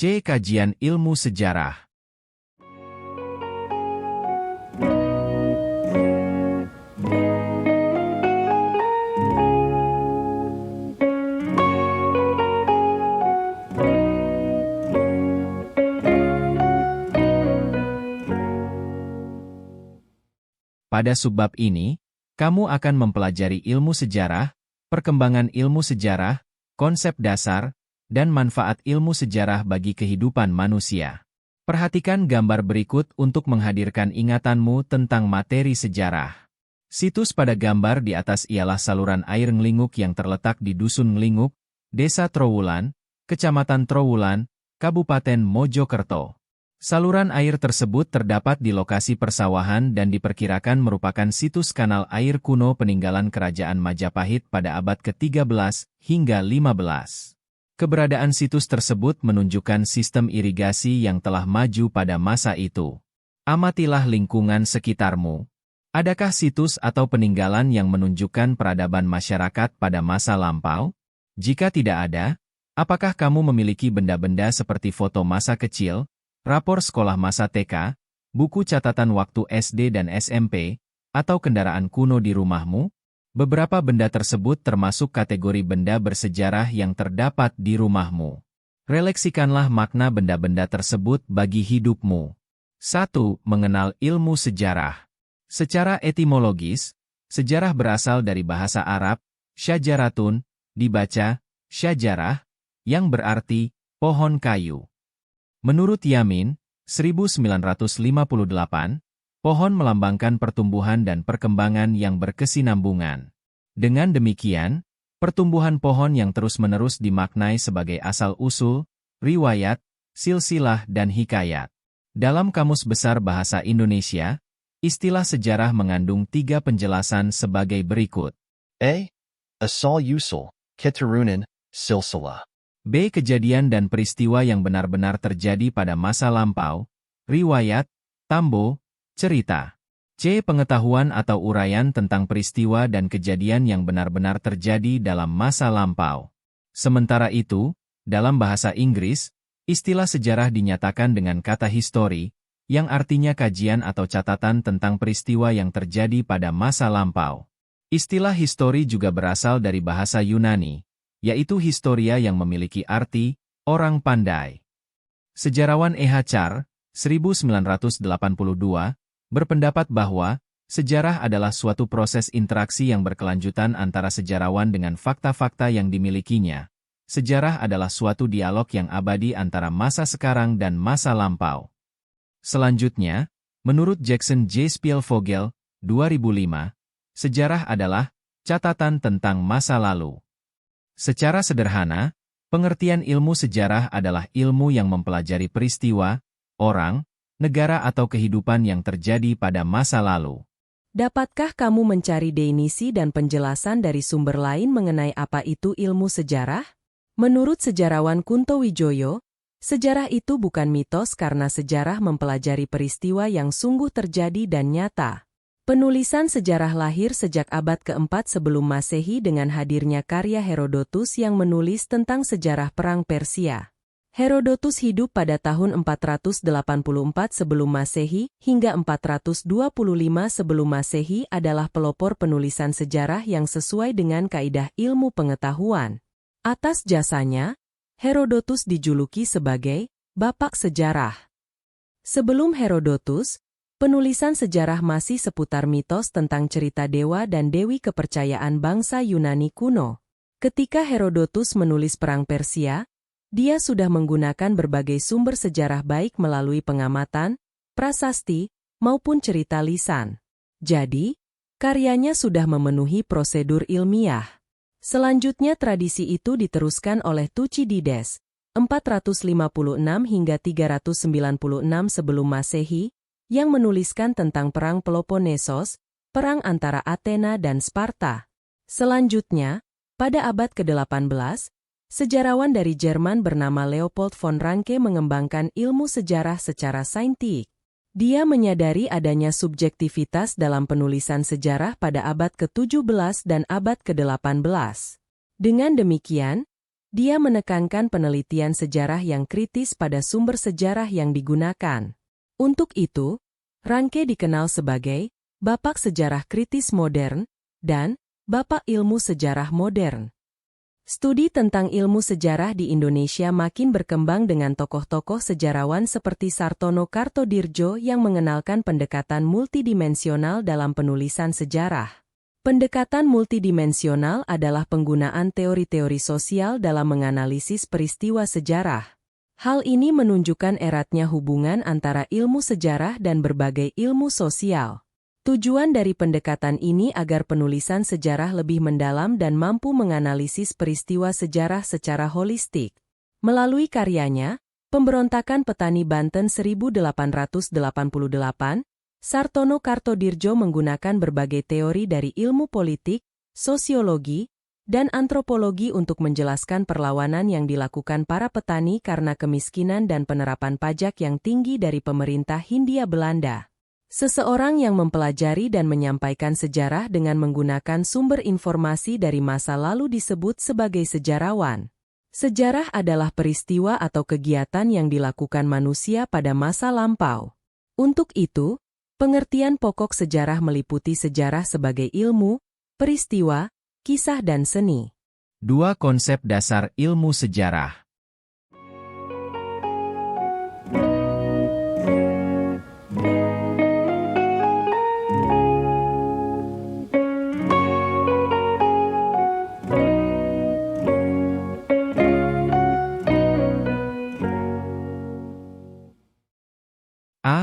C. Kajian ilmu sejarah. Pada subbab ini, kamu akan mempelajari ilmu sejarah, perkembangan ilmu sejarah, konsep dasar, dan manfaat ilmu sejarah bagi kehidupan manusia. Perhatikan gambar berikut untuk menghadirkan ingatanmu tentang materi sejarah. Situs pada gambar di atas ialah saluran air Nglinguk yang terletak di Dusun Nglinguk, Desa Trowulan, Kecamatan Trowulan, Kabupaten Mojokerto. Saluran air tersebut terdapat di lokasi persawahan dan diperkirakan merupakan situs kanal air kuno peninggalan Kerajaan Majapahit pada abad ke-13 hingga 15. Keberadaan situs tersebut menunjukkan sistem irigasi yang telah maju pada masa itu. Amatilah lingkungan sekitarmu. Adakah situs atau peninggalan yang menunjukkan peradaban masyarakat pada masa lampau? Jika tidak ada, apakah kamu memiliki benda-benda seperti foto masa kecil, rapor sekolah masa TK, buku catatan waktu SD dan SMP, atau kendaraan kuno di rumahmu? Beberapa benda tersebut termasuk kategori benda bersejarah yang terdapat di rumahmu. Releksikanlah makna benda-benda tersebut bagi hidupmu. 1. Mengenal ilmu sejarah. Secara etimologis, sejarah berasal dari bahasa Arab, syajaratun, dibaca, syajarah, yang berarti pohon kayu. Menurut Yamin, 1958, pohon melambangkan pertumbuhan dan perkembangan yang berkesinambungan. Dengan demikian, pertumbuhan pohon yang terus-menerus dimaknai sebagai asal-usul, riwayat, silsilah dan hikayat. Dalam Kamus Besar Bahasa Indonesia, istilah sejarah mengandung 3 penjelasan sebagai berikut. A. Asal-usul, keturunan, silsilah. B. Kejadian dan peristiwa yang benar-benar terjadi pada masa lampau, riwayat, tambo, cerita. C. Pengetahuan atau uraian tentang peristiwa dan kejadian yang benar-benar terjadi dalam masa lampau. Sementara itu, dalam bahasa Inggris, istilah sejarah dinyatakan dengan kata history, yang artinya kajian atau catatan tentang peristiwa yang terjadi pada masa lampau. Istilah history juga berasal dari bahasa Yunani, yaitu historia yang memiliki arti, orang pandai. Sejarawan E. H. Char, 1982, berpendapat bahwa, sejarah adalah suatu proses interaksi yang berkelanjutan antara sejarawan dengan fakta-fakta yang dimilikinya. Sejarah adalah suatu dialog yang abadi antara masa sekarang dan masa lampau. Selanjutnya, menurut Jackson J. Spielvogel, 2005, sejarah adalah catatan tentang masa lalu. Secara sederhana, pengertian ilmu sejarah adalah ilmu yang mempelajari peristiwa, orang, negara atau kehidupan yang terjadi pada masa lalu. Dapatkah kamu mencari definisi dan penjelasan dari sumber lain mengenai apa itu ilmu sejarah? Menurut sejarawan Kunto Wijoyo, sejarah itu bukan mitos karena sejarah mempelajari peristiwa yang sungguh terjadi dan nyata. Penulisan sejarah lahir sejak abad ke-4 sebelum Masehi dengan hadirnya karya Herodotus yang menulis tentang sejarah Perang Persia. Herodotus hidup pada tahun 484 sebelum Masehi hingga 425 sebelum Masehi adalah pelopor penulisan sejarah yang sesuai dengan kaidah ilmu pengetahuan. Atas jasanya, Herodotus dijuluki sebagai Bapak Sejarah. Sebelum Herodotus, penulisan sejarah masih seputar mitos tentang cerita dewa dan dewi kepercayaan bangsa Yunani kuno. Ketika Herodotus menulis Perang Persia, dia sudah menggunakan berbagai sumber sejarah baik melalui pengamatan, prasasti, maupun cerita lisan. Jadi, karyanya sudah memenuhi prosedur ilmiah. Selanjutnya tradisi itu diteruskan oleh Tucidides, 456 hingga 396 sebelum Masehi, yang menuliskan tentang Perang Peloponnesos, perang antara Athena dan Sparta. Selanjutnya, pada abad ke-18, sejarawan dari Jerman bernama Leopold von Ranke mengembangkan ilmu sejarah secara saintifik. Dia menyadari adanya subjektivitas dalam penulisan sejarah pada abad ke-17 dan abad ke-18. Dengan demikian, Dia menekankan penelitian sejarah yang kritis pada sumber sejarah yang digunakan. Untuk itu, Ranke dikenal sebagai Bapak Sejarah Kritis Modern dan Bapak Ilmu Sejarah Modern. Studi tentang ilmu sejarah di Indonesia makin berkembang dengan tokoh-tokoh sejarawan seperti Sartono Kartodirjo yang mengenalkan pendekatan multidimensional dalam penulisan sejarah. Pendekatan multidimensional adalah penggunaan teori-teori sosial dalam menganalisis peristiwa sejarah. Hal ini menunjukkan eratnya hubungan antara ilmu sejarah dan berbagai ilmu sosial. Tujuan dari pendekatan ini agar penulisan sejarah lebih mendalam dan mampu menganalisis peristiwa sejarah secara holistik. Melalui karyanya, Pemberontakan Petani Banten 1888, Sartono Kartodirjo menggunakan berbagai teori dari ilmu politik, sosiologi, dan antropologi untuk menjelaskan perlawanan yang dilakukan para petani karena kemiskinan dan penerapan pajak yang tinggi dari pemerintah Hindia Belanda. Seseorang yang mempelajari dan menyampaikan sejarah dengan menggunakan sumber informasi dari masa lalu disebut sebagai sejarawan. Sejarah adalah peristiwa atau kegiatan yang dilakukan manusia pada masa lampau. Untuk itu, pengertian pokok sejarah meliputi sejarah sebagai ilmu, peristiwa, kisah dan seni. 2 konsep dasar ilmu sejarah.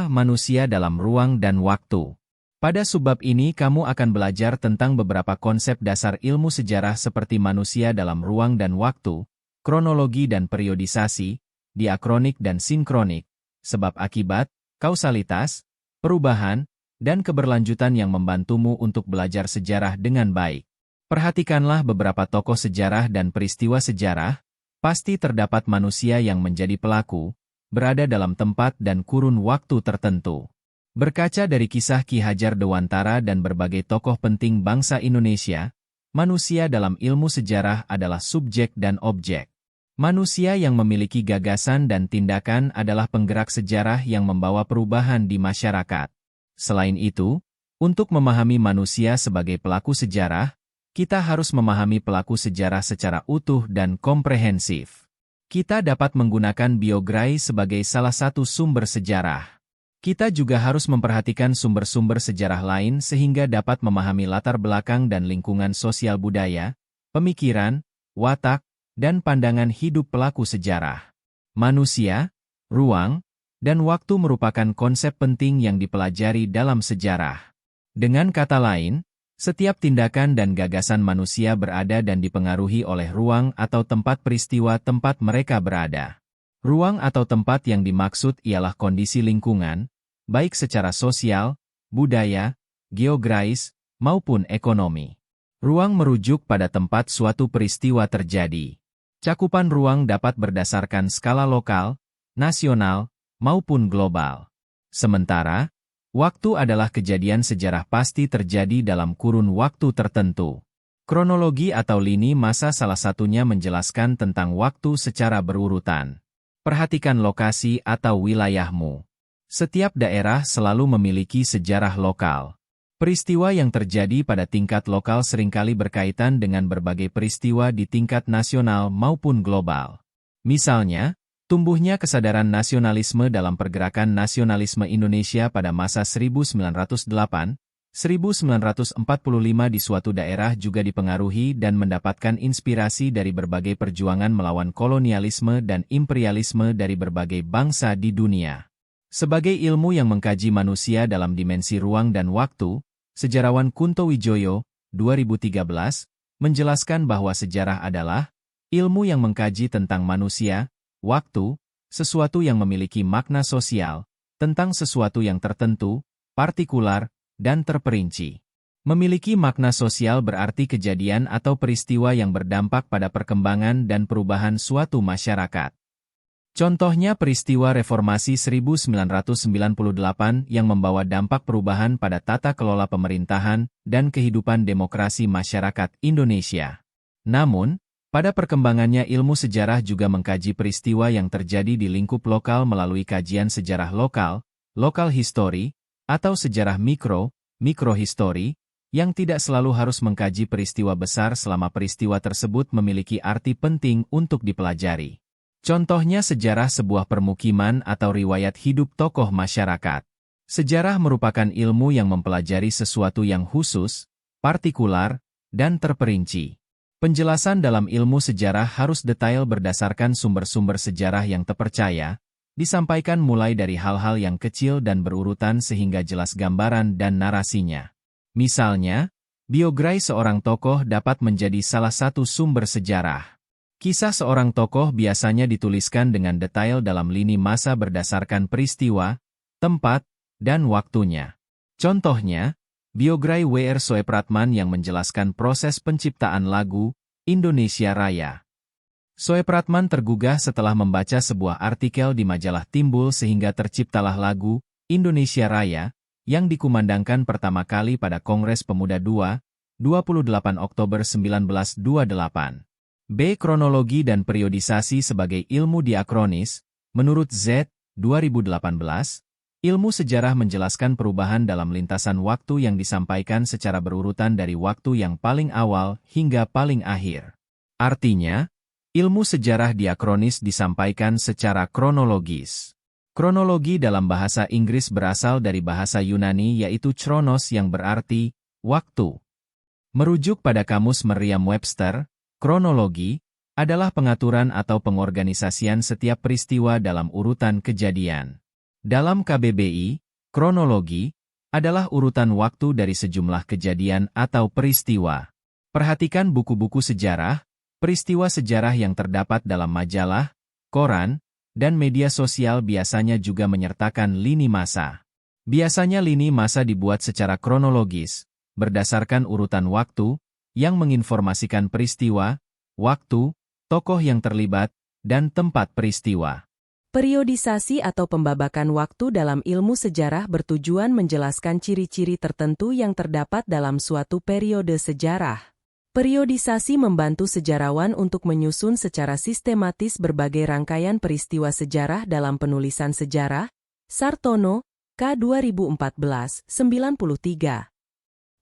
Manusia dalam ruang dan waktu. Pada subbab ini kamu akan belajar tentang beberapa konsep dasar ilmu sejarah seperti manusia dalam ruang dan waktu, kronologi dan periodisasi, diakronik dan sinkronik, sebab akibat, kausalitas, perubahan, dan keberlanjutan yang membantumu untuk belajar sejarah dengan baik. Perhatikanlah beberapa tokoh sejarah dan peristiwa sejarah, pasti terdapat manusia yang menjadi pelaku, berada dalam tempat dan kurun waktu tertentu. Berkaca dari kisah Ki Hajar Dewantara dan berbagai tokoh penting bangsa Indonesia, manusia dalam ilmu sejarah adalah subjek dan objek. Manusia yang memiliki gagasan dan tindakan adalah penggerak sejarah yang membawa perubahan di masyarakat. Selain itu, untuk memahami manusia sebagai pelaku sejarah, kita harus memahami pelaku sejarah secara utuh dan komprehensif. Kita dapat menggunakan biografi sebagai salah satu sumber sejarah. Kita juga harus memperhatikan sumber-sumber sejarah lain sehingga dapat memahami latar belakang dan lingkungan sosial budaya, pemikiran, watak, dan pandangan hidup pelaku sejarah. Manusia, ruang, dan waktu merupakan konsep penting yang dipelajari dalam sejarah. Dengan kata lain, setiap tindakan dan gagasan manusia berada dan dipengaruhi oleh ruang atau tempat peristiwa tempat mereka berada. Ruang atau tempat yang dimaksud ialah kondisi lingkungan, baik secara sosial, budaya, geografis, maupun ekonomi. Ruang merujuk pada tempat suatu peristiwa terjadi. Cakupan ruang dapat berdasarkan skala lokal, nasional, maupun global. Sementara, waktu adalah kejadian sejarah pasti terjadi dalam kurun waktu tertentu. Kronologi atau lini masa salah satunya menjelaskan tentang waktu secara berurutan. Perhatikan lokasi atau wilayahmu. Setiap daerah selalu memiliki sejarah lokal. Peristiwa yang terjadi pada tingkat lokal seringkali berkaitan dengan berbagai peristiwa di tingkat nasional maupun global. Misalnya, tumbuhnya kesadaran nasionalisme dalam pergerakan nasionalisme Indonesia pada masa 1908-1945 di suatu daerah juga dipengaruhi dan mendapatkan inspirasi dari berbagai perjuangan melawan kolonialisme dan imperialisme dari berbagai bangsa di dunia. Sebagai ilmu yang mengkaji manusia dalam dimensi ruang dan waktu, sejarawan Kunto Wijoyo, 2013, menjelaskan bahwa sejarah adalah ilmu yang mengkaji tentang manusia, waktu, sesuatu yang memiliki makna sosial, tentang sesuatu yang tertentu, partikular, dan terperinci. Memiliki makna sosial berarti kejadian atau peristiwa yang berdampak pada perkembangan dan perubahan suatu masyarakat. Contohnya peristiwa Reformasi 1998 yang membawa dampak perubahan pada tata kelola pemerintahan dan kehidupan demokrasi masyarakat Indonesia. Namun, Pada perkembangannya ilmu sejarah juga mengkaji peristiwa yang terjadi di lingkup lokal melalui kajian sejarah lokal, local history, atau sejarah microhistory, yang tidak selalu harus mengkaji peristiwa besar selama peristiwa tersebut memiliki arti penting untuk dipelajari. Contohnya sejarah sebuah permukiman atau riwayat hidup tokoh masyarakat. Sejarah merupakan ilmu yang mempelajari sesuatu yang khusus, partikular, dan terperinci. Penjelasan dalam ilmu sejarah harus detail berdasarkan sumber-sumber sejarah yang terpercaya, disampaikan mulai dari hal-hal yang kecil dan berurutan sehingga jelas gambaran dan narasinya. Misalnya, biografi seorang tokoh dapat menjadi salah satu sumber sejarah. Kisah seorang tokoh biasanya dituliskan dengan detail dalam lini masa berdasarkan peristiwa, tempat, dan waktunya. Contohnya, biografi W.R. Soepratman yang menjelaskan proses penciptaan lagu Indonesia Raya. Soepratman tergugah setelah membaca sebuah artikel di majalah Timbul sehingga terciptalah lagu Indonesia Raya yang dikumandangkan pertama kali pada Kongres Pemuda II, 28 Oktober 1928. B. Kronologi dan periodisasi sebagai ilmu diakronis. Menurut Z. 2018, ilmu sejarah menjelaskan perubahan dalam lintasan waktu yang disampaikan secara berurutan dari waktu yang paling awal hingga paling akhir. Artinya, ilmu sejarah diakronis disampaikan secara kronologis. Kronologi dalam bahasa Inggris berasal dari bahasa Yunani yaitu chronos yang berarti waktu. Merujuk pada kamus Merriam-Webster, kronologi adalah pengaturan atau pengorganisasian setiap peristiwa dalam urutan kejadian. Dalam KBBI, kronologi adalah urutan waktu dari sejumlah kejadian atau peristiwa. Perhatikan buku-buku sejarah, peristiwa sejarah yang terdapat dalam majalah, koran, dan media sosial biasanya juga menyertakan lini masa. Biasanya lini masa dibuat secara kronologis, berdasarkan urutan waktu, yang menginformasikan peristiwa, waktu, tokoh yang terlibat, dan tempat peristiwa. Periodisasi atau pembabakan waktu dalam ilmu sejarah bertujuan menjelaskan ciri-ciri tertentu yang terdapat dalam suatu periode sejarah. Periodisasi membantu sejarawan untuk menyusun secara sistematis berbagai rangkaian peristiwa sejarah dalam penulisan sejarah. Sartono, K. 2014, 93.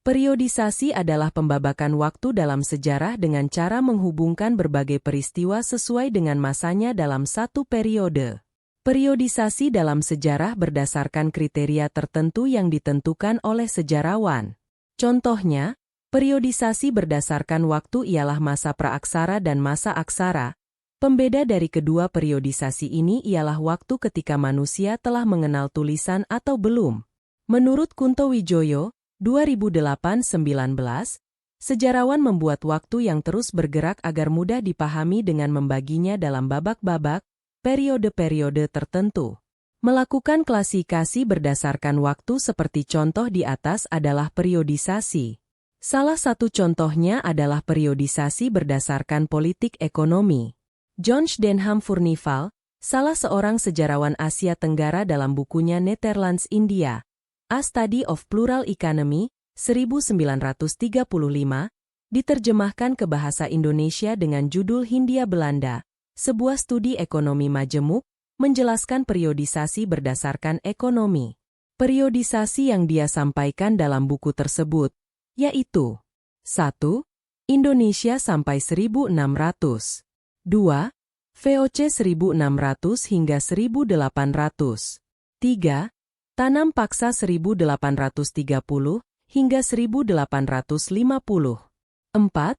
Periodisasi adalah pembabakan waktu dalam sejarah dengan cara menghubungkan berbagai peristiwa sesuai dengan masanya dalam satu periode. Periodisasi dalam sejarah berdasarkan kriteria tertentu yang ditentukan oleh sejarawan. Contohnya, periodisasi berdasarkan waktu ialah masa praaksara dan masa aksara. Pembeda dari kedua periodisasi ini ialah waktu ketika manusia telah mengenal tulisan atau belum. Menurut Kunto Wijoyo, 2008-19, sejarawan membuat waktu yang terus bergerak agar mudah dipahami dengan membaginya dalam babak-babak, periode-periode tertentu. Melakukan klasifikasi berdasarkan waktu seperti contoh di atas adalah periodisasi. Salah satu contohnya adalah periodisasi berdasarkan politik ekonomi. John Denham Furnival, salah seorang sejarawan Asia Tenggara dalam bukunya Netherlands India, A Study of Plural Economy, 1935, diterjemahkan ke bahasa Indonesia dengan judul Hindia-Belanda, sebuah studi ekonomi majemuk, menjelaskan periodisasi berdasarkan ekonomi. Periodisasi yang dia sampaikan dalam buku tersebut, yaitu 1. Indonesia sampai 1600, 2. VOC 1600 hingga 1800, 3. Tanam paksa 1830 hingga 1850, 4.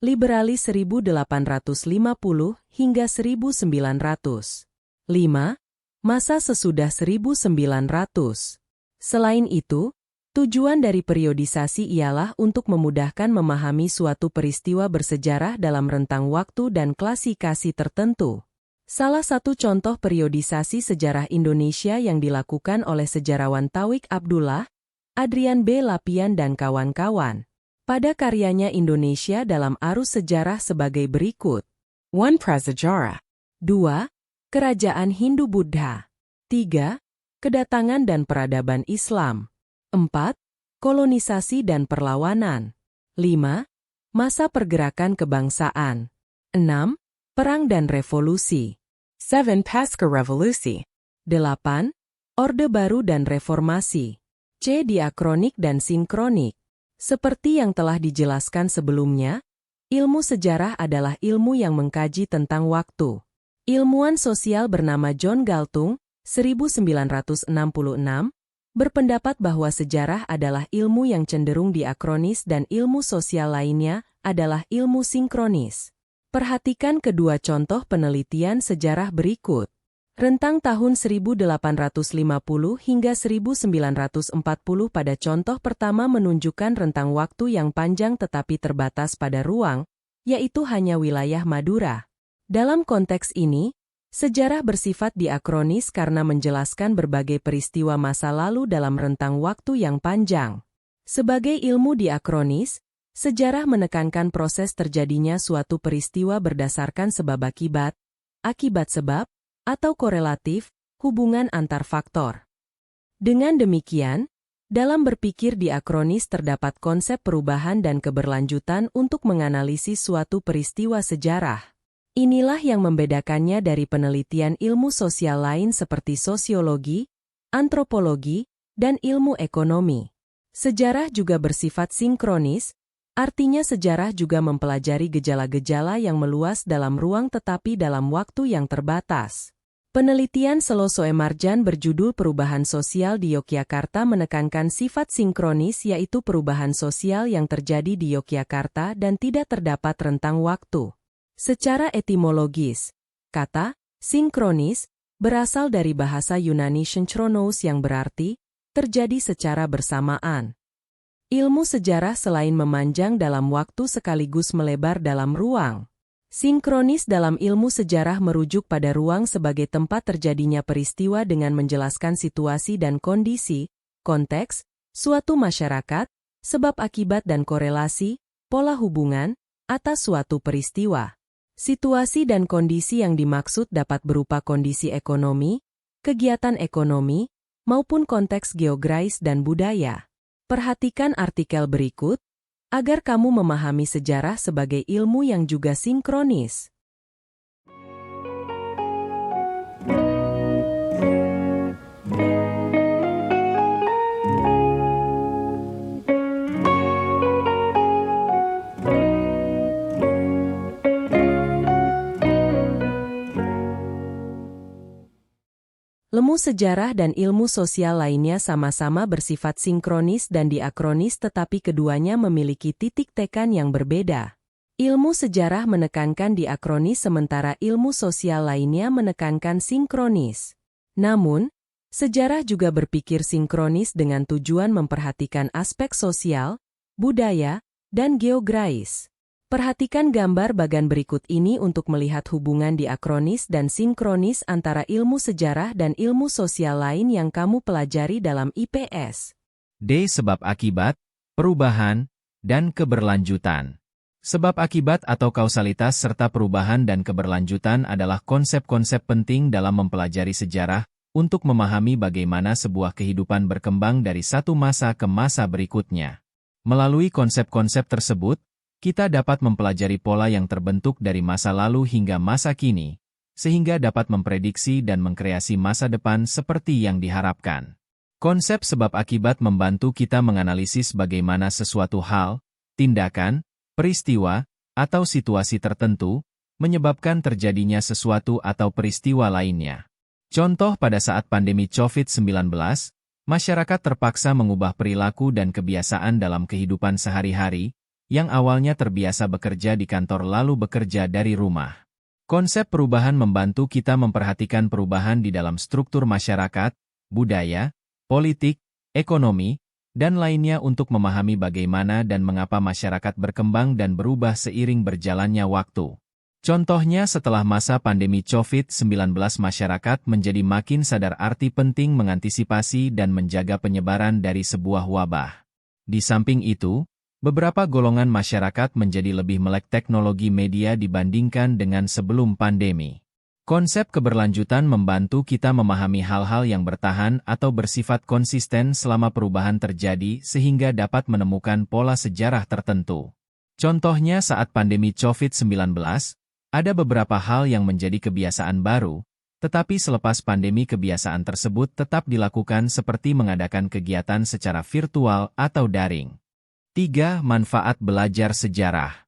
Liberalis 1850 hingga 1900, 5. Masa sesudah 1900. Selain itu, tujuan dari periodisasi ialah untuk memudahkan memahami suatu peristiwa bersejarah dalam rentang waktu dan klasifikasi tertentu. Salah satu contoh periodisasi sejarah Indonesia yang dilakukan oleh sejarawan Taufiq Abdullah, Adrian B. Lapian dan kawan-kawan. Pada karyanya Indonesia dalam Arus Sejarah sebagai berikut. 1. Prasejarah. 2. Kerajaan Hindu-Buddha. 3. Kedatangan dan peradaban Islam. 4. Kolonisasi dan perlawanan. 5. Masa pergerakan kebangsaan. 6. Perang dan revolusi. 7. Pasca Revolusi. 8. Orde Baru dan Reformasi. C. Diakronik dan sinkronik. Seperti yang telah dijelaskan sebelumnya, ilmu sejarah adalah ilmu yang mengkaji tentang waktu. Ilmuwan sosial bernama John Galtung, 1966, berpendapat bahwa sejarah adalah ilmu yang cenderung diakronis dan ilmu sosial lainnya adalah ilmu sinkronis. Perhatikan kedua contoh penelitian sejarah berikut. Rentang tahun 1850 hingga 1940 pada contoh pertama menunjukkan rentang waktu yang panjang tetapi terbatas pada ruang, yaitu hanya wilayah Madura. Dalam konteks ini, sejarah bersifat diakronis karena menjelaskan berbagai peristiwa masa lalu dalam rentang waktu yang panjang. Sebagai ilmu diakronis, sejarah menekankan proses terjadinya suatu peristiwa berdasarkan sebab-akibat, akibat-sebab, atau korelatif, hubungan antar faktor. Dengan demikian, dalam berpikir diakronis terdapat konsep perubahan dan keberlanjutan untuk menganalisis suatu peristiwa sejarah. Inilah yang membedakannya dari penelitian ilmu sosial lain seperti sosiologi, antropologi, dan ilmu ekonomi. Sejarah juga bersifat sinkronis, artinya sejarah juga mempelajari gejala-gejala yang meluas dalam ruang tetapi dalam waktu yang terbatas. Penelitian Selo Soemarjan berjudul Perubahan Sosial di Yogyakarta menekankan sifat sinkronis yaitu perubahan sosial yang terjadi di Yogyakarta dan tidak terdapat rentang waktu. Secara etimologis, kata sinkronis berasal dari bahasa Yunani synchronos yang berarti terjadi secara bersamaan. Ilmu sejarah selain memanjang dalam waktu sekaligus melebar dalam ruang. Sinkronis dalam ilmu sejarah merujuk pada ruang sebagai tempat terjadinya peristiwa dengan menjelaskan situasi dan kondisi, konteks, suatu masyarakat, sebab akibat dan korelasi, pola hubungan, atas suatu peristiwa. Situasi dan kondisi yang dimaksud dapat berupa kondisi ekonomi, kegiatan ekonomi, maupun konteks geografis dan budaya. Perhatikan artikel berikut, agar kamu memahami sejarah sebagai ilmu yang juga sinkronis. Ilmu sejarah dan ilmu sosial lainnya sama-sama bersifat sinkronis dan diakronis tetapi keduanya memiliki titik tekan yang berbeda. Ilmu sejarah menekankan diakronis sementara ilmu sosial lainnya menekankan sinkronis. Namun, sejarah juga berpikir sinkronis dengan tujuan memperhatikan aspek sosial, budaya, dan geografis. Perhatikan gambar bagan berikut ini untuk melihat hubungan diakronis dan sinkronis antara ilmu sejarah dan ilmu sosial lain yang kamu pelajari dalam IPS. D. Sebab akibat, perubahan, dan keberlanjutan. Sebab akibat atau kausalitas serta perubahan dan keberlanjutan adalah konsep-konsep penting dalam mempelajari sejarah untuk memahami bagaimana sebuah kehidupan berkembang dari satu masa ke masa berikutnya. Melalui konsep-konsep tersebut, kita dapat mempelajari pola yang terbentuk dari masa lalu hingga masa kini, sehingga dapat memprediksi dan mengkreasi masa depan seperti yang diharapkan. Konsep sebab akibat membantu kita menganalisis bagaimana sesuatu hal, tindakan, peristiwa, atau situasi tertentu, menyebabkan terjadinya sesuatu atau peristiwa lainnya. Contoh pada saat pandemi COVID-19, masyarakat terpaksa mengubah perilaku dan kebiasaan dalam kehidupan sehari-hari, yang awalnya terbiasa bekerja di kantor lalu bekerja dari rumah. Konsep perubahan membantu kita memperhatikan perubahan di dalam struktur masyarakat, budaya, politik, ekonomi, dan lainnya untuk memahami bagaimana dan mengapa masyarakat berkembang dan berubah seiring berjalannya waktu. Contohnya setelah masa pandemi COVID-19 masyarakat menjadi makin sadar arti penting mengantisipasi dan menjaga penyebaran dari sebuah wabah. Di samping itu, beberapa golongan masyarakat menjadi lebih melek teknologi media dibandingkan dengan sebelum pandemi. Konsep keberlanjutan membantu kita memahami hal-hal yang bertahan atau bersifat konsisten selama perubahan terjadi sehingga dapat menemukan pola sejarah tertentu. Contohnya saat pandemi COVID-19, Ada beberapa hal yang menjadi kebiasaan baru, tetapi selepas pandemi kebiasaan tersebut tetap dilakukan seperti mengadakan kegiatan secara virtual atau daring. 3. Manfaat belajar sejarah.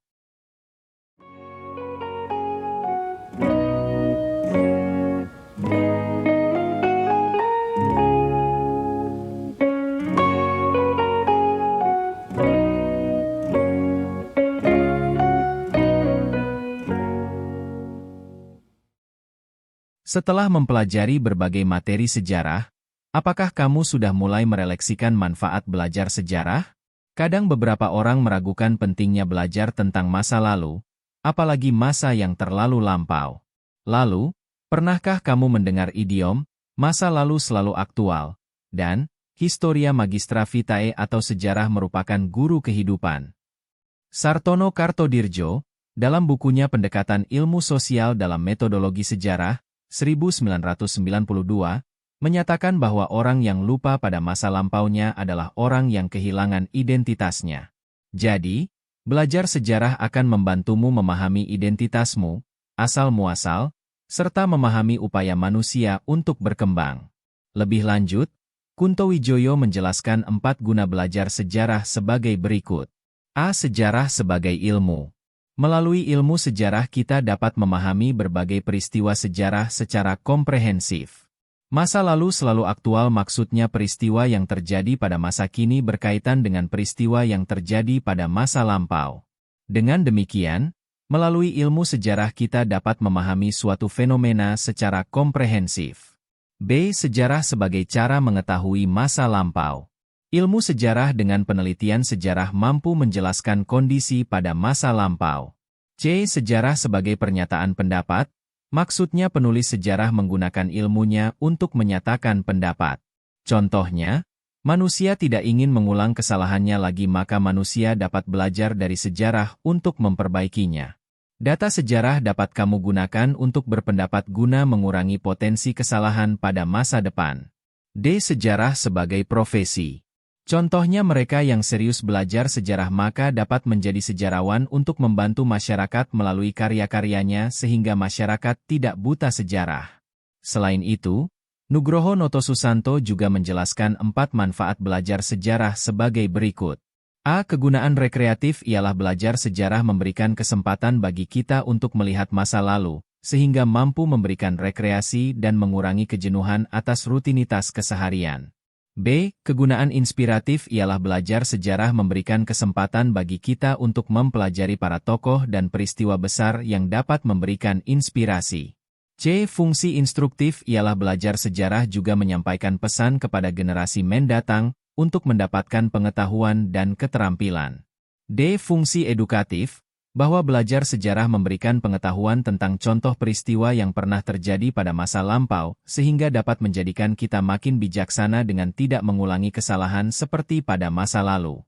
Setelah mempelajari berbagai materi sejarah, apakah kamu sudah mulai merefleksikan manfaat belajar sejarah? Kadang beberapa orang meragukan pentingnya belajar tentang masa lalu, apalagi masa yang terlalu lampau. Lalu, pernahkah kamu mendengar idiom, masa lalu selalu aktual, dan Historia Magistra Vitae atau sejarah merupakan guru kehidupan? Sartono Kartodirjo, dalam bukunya Pendekatan Ilmu Sosial dalam Metodologi Sejarah, 1992, menyatakan bahwa orang yang lupa pada masa lampaunya adalah orang yang kehilangan identitasnya. Jadi, belajar sejarah akan membantumu memahami identitasmu, asal-muasal, serta memahami upaya manusia untuk berkembang. Lebih lanjut, Kunto Wijoyo menjelaskan 4 guna belajar sejarah sebagai berikut. A. Sejarah sebagai ilmu. Melalui ilmu sejarah kita dapat memahami berbagai peristiwa sejarah secara komprehensif. Masa lalu selalu aktual, maksudnya peristiwa yang terjadi pada masa kini berkaitan dengan peristiwa yang terjadi pada masa lampau. Dengan demikian, melalui ilmu sejarah kita dapat memahami suatu fenomena secara komprehensif. B. Sejarah sebagai cara mengetahui masa lampau. Ilmu sejarah dengan penelitian sejarah mampu menjelaskan kondisi pada masa lampau. C. Sejarah sebagai pernyataan pendapat, maksudnya penulis sejarah menggunakan ilmunya untuk menyatakan pendapat. Contohnya, manusia tidak ingin mengulang kesalahannya lagi, maka manusia dapat belajar dari sejarah untuk memperbaikinya. Data sejarah dapat kamu gunakan untuk berpendapat guna mengurangi potensi kesalahan pada masa depan. D. Sejarah sebagai profesi. Contohnya mereka yang serius belajar sejarah maka dapat menjadi sejarawan untuk membantu masyarakat melalui karya-karyanya sehingga masyarakat tidak buta sejarah. Selain itu, Nugroho Notosusanto juga menjelaskan 4 manfaat belajar sejarah sebagai berikut. A. Kegunaan rekreatif ialah belajar sejarah memberikan kesempatan bagi kita untuk melihat masa lalu, sehingga mampu memberikan rekreasi dan mengurangi kejenuhan atas rutinitas keseharian. B. Kegunaan inspiratif ialah belajar sejarah memberikan kesempatan bagi kita untuk mempelajari para tokoh dan peristiwa besar yang dapat memberikan inspirasi. C. Fungsi instruktif ialah belajar sejarah juga menyampaikan pesan kepada generasi mendatang untuk mendapatkan pengetahuan dan keterampilan. D. Fungsi edukatif, bahwa belajar sejarah memberikan pengetahuan tentang contoh peristiwa yang pernah terjadi pada masa lampau, sehingga dapat menjadikan kita makin bijaksana dengan tidak mengulangi kesalahan seperti pada masa lalu.